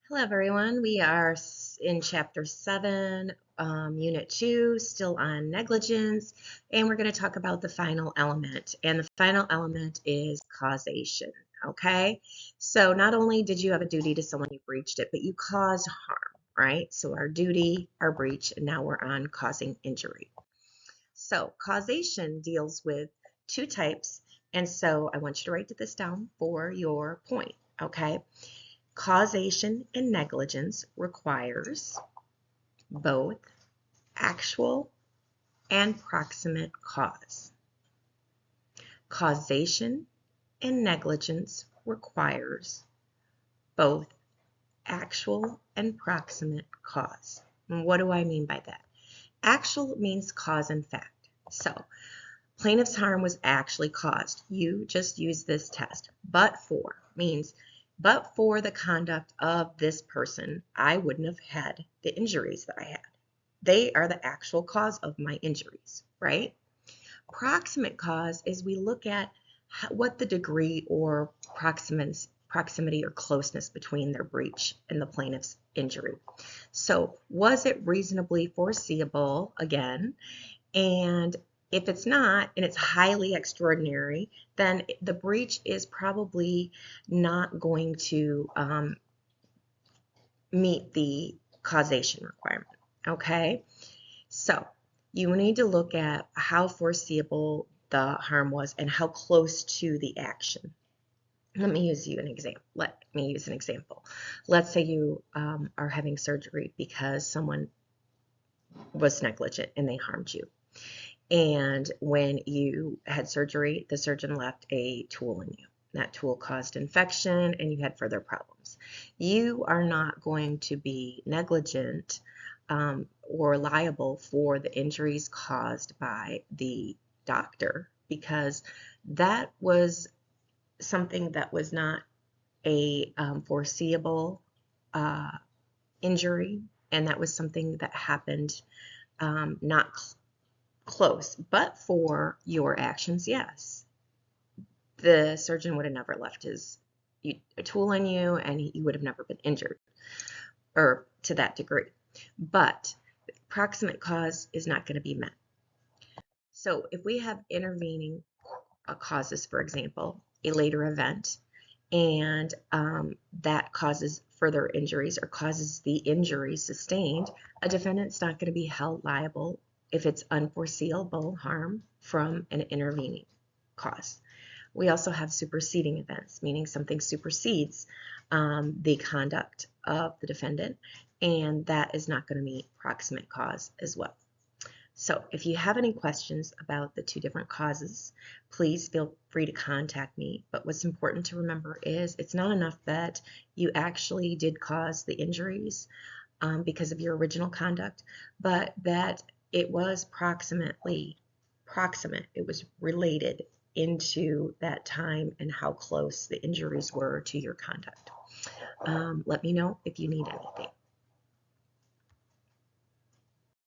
Hello, everyone. We are in Chapter 7, Unit 2, still on negligence, and we're going to talk about the final element. And the final element is causation, okay? So not only did you have a duty to someone, you breached it, but you caused harm, right? So our duty, our breach, and now we're on causing injury. So causation deals with two types, and so I want you to write this down for your point, okay? Causation in negligence requires both actual and proximate cause. Causation in negligence requires both actual and proximate cause. And what do I mean by that? Actual means cause and fact. So, plaintiff's harm was actually caused. You just use this test. But for means but for the conduct of this person, I wouldn't have had the injuries that I had. They are the actual cause of my injuries, right? Proximate cause is we look at what the degree or proximity or closeness between their breach and the plaintiff's injury. So was it reasonably foreseeable, again, and if it's not, and it's highly extraordinary, then the breach is probably not going to meet the causation requirement, okay? So you need to look at how foreseeable the harm was and how close to the action. Let me use an example. Let's say you are having surgery because someone was negligent and they harmed you. And when you had surgery, the surgeon left a tool in you. That tool caused infection and you had further problems. You are not going to be negligent or liable for the injuries caused by the doctor because that was something that was not a foreseeable injury, and that was something that happened not close, but for your actions, yes. The surgeon would have never left a tool in you, and you would have never been injured, or to that degree. But proximate cause is not going to be met. So if we have intervening causes, for example, a later event, and that causes further injuries or causes the injury sustained, a defendant's not going to be held liable if it's unforeseeable harm from an intervening cause. We also have superseding events, meaning something supersedes the conduct of the defendant, and that is not going to meet proximate cause as well. So if you have any questions about the two different causes, please feel free to contact me. But what's important to remember is it's not enough that you actually did cause the injuries because of your original conduct, but that it was proximate. It was related into that time and how close the injuries were to your conduct. Let me know if you need anything.